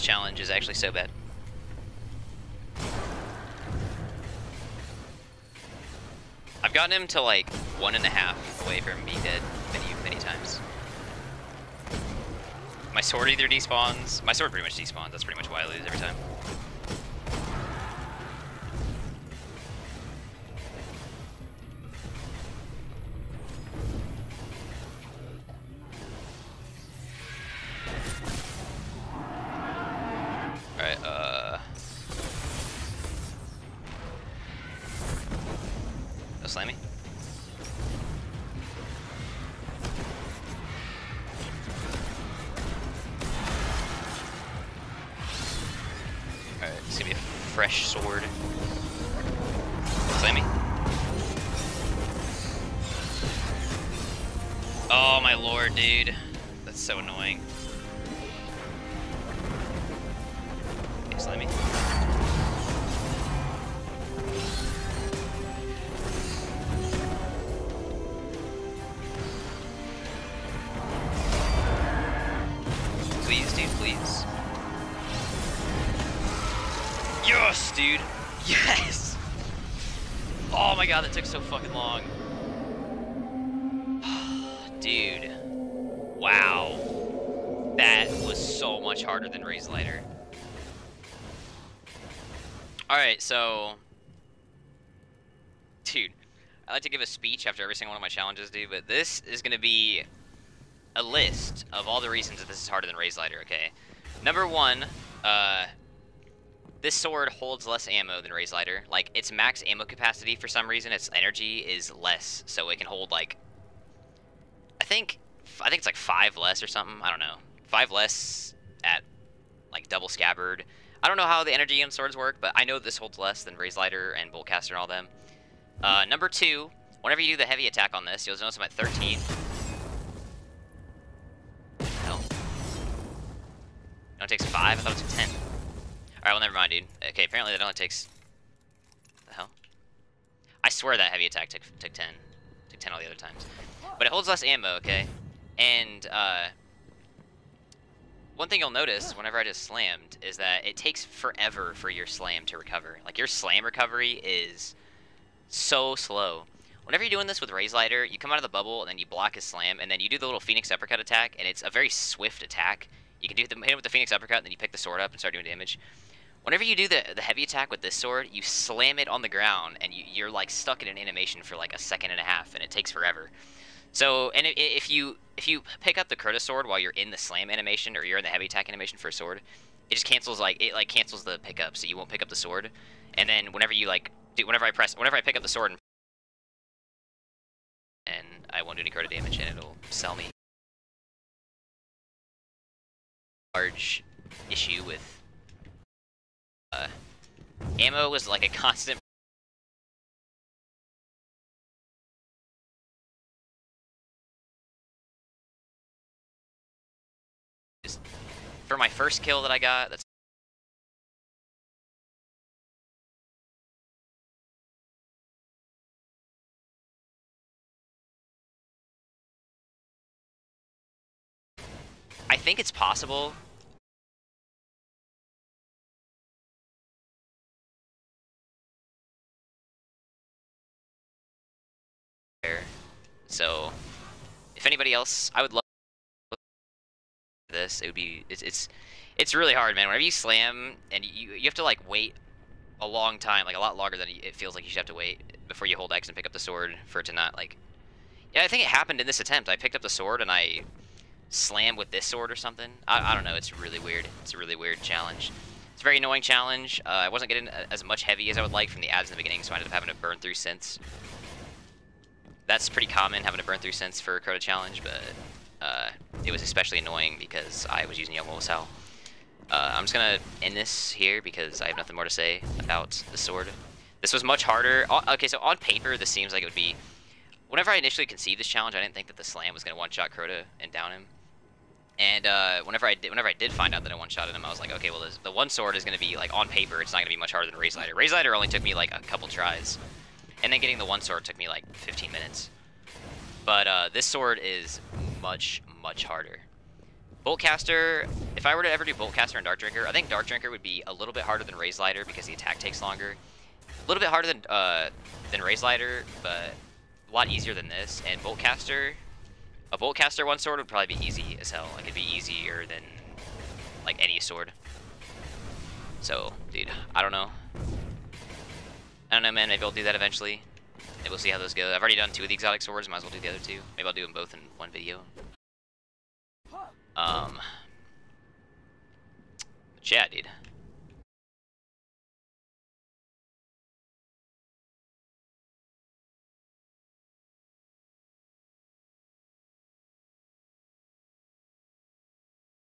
challenge is actually so bad. I've gotten him to like 1.5 away from being dead many times. My sword either despawns. My sword pretty much despawns. That's pretty much why I lose every time. Alright, no slamming. Alright, it's gonna be a fresh sword. Slammy. Oh my lord, dude. That's so annoying. Okay, Slammy. Please, dude, please. Yes, dude. Yes. Oh my god, that took so fucking long. Dude. Wow. That was so much harder than Raze Lighter. Alright, so... Dude, I like to give a speech after every single one of my challenges, dude, but this is going to be a list of all the reasons that this is harder than Raze Lighter, okay? Number one, this sword holds less ammo than Raze Lighter. Like, its max ammo capacity, for some reason, its energy is less, so it can hold, like... I think it's like 5 less or something, I don't know. 5 less at, like, double scabbard. I don't know how the energy on swords work, but I know this holds less than Raze Lighter and Boltcaster and all them. Number two, whenever you do the heavy attack on this, you'll notice I'm at 13. Hell. It only takes 5? I thought it took 10. Alright, well, never mind, dude. Okay, apparently that only takes... What the hell? I swear that heavy attack took 10. Took 10 all the other times. But it holds less ammo, okay? And, one thing you'll notice whenever I just slammed is that it takes forever for your slam to recover. Like, your slam recovery is so slow. Whenever you're doing this with Raze Lighter, you come out of the bubble and then you block his slam, and then you do the little Phoenix Uppercut attack, and it's a very swift attack. You can hit him with the Phoenix Uppercut, and then you pick the sword up and start doing damage. Whenever you do the heavy attack with this sword, you slam it on the ground, and you're like stuck in an animation for like 1.5 seconds, and it takes forever. So, and if you pick up the Crota sword while you're in the slam animation, or you're in the heavy attack animation for a sword, it just cancels cancels the pickup, so you won't pick up the sword. And then whenever you whenever I pick up the sword and I won't do any Crota damage, and it'll sell me. Large issue with ammo was like a constant. For my first kill that I got, that's I think it's possible. So, if anybody else, I would love this. It would be it's really hard, man. Whenever you slam and you have to like wait a long time, like a lot longer than it feels like you should have to wait before you hold X and pick up the sword for it to not like. Yeah, I think it happened in this attempt. I picked up the sword and I slammed with this sword or something. I don't know. It's really weird. It's a really weird challenge. It's a very annoying challenge. I wasn't getting as much heavy as I would like from the ads in the beginning, so I ended up having to burn through synths. That's pretty common, having to burn through synths for a Crota challenge, but it was especially annoying because I was using Young Wolves Howl. I'm just gonna end this here because I have nothing more to say about the sword. This was much harder. Okay, so on paper, this seems like it would be... Whenever I initially conceived this challenge, I didn't think that the slam was gonna one-shot Crota and down him. And whenever I did find out that I one-shotted him, I was like, okay, well, the one sword is gonna be, like, on paper, it's not gonna be much harder than Raze Lighter. Raze Lighter only took me, like, a couple tries. And then getting the one sword took me, like, 15 minutes. But this sword is much, much harder. Boltcaster, if I were to ever do Boltcaster and Dark Drinker, I think Dark Drinker would be a little bit harder than Raze Lighter because the attack takes longer. A little bit harder than Raze Lighter, but a lot easier than this. And Boltcaster, a Boltcaster one sword would probably be easy as hell. Like, it'd be easier than like any sword. So, dude, I don't know. I don't know, man. Maybe I'll do that eventually. Maybe we'll see how those go. I've already done 2 of the exotic swords. Might as well do the other 2. Maybe I'll do them both in one video. But yeah, dude.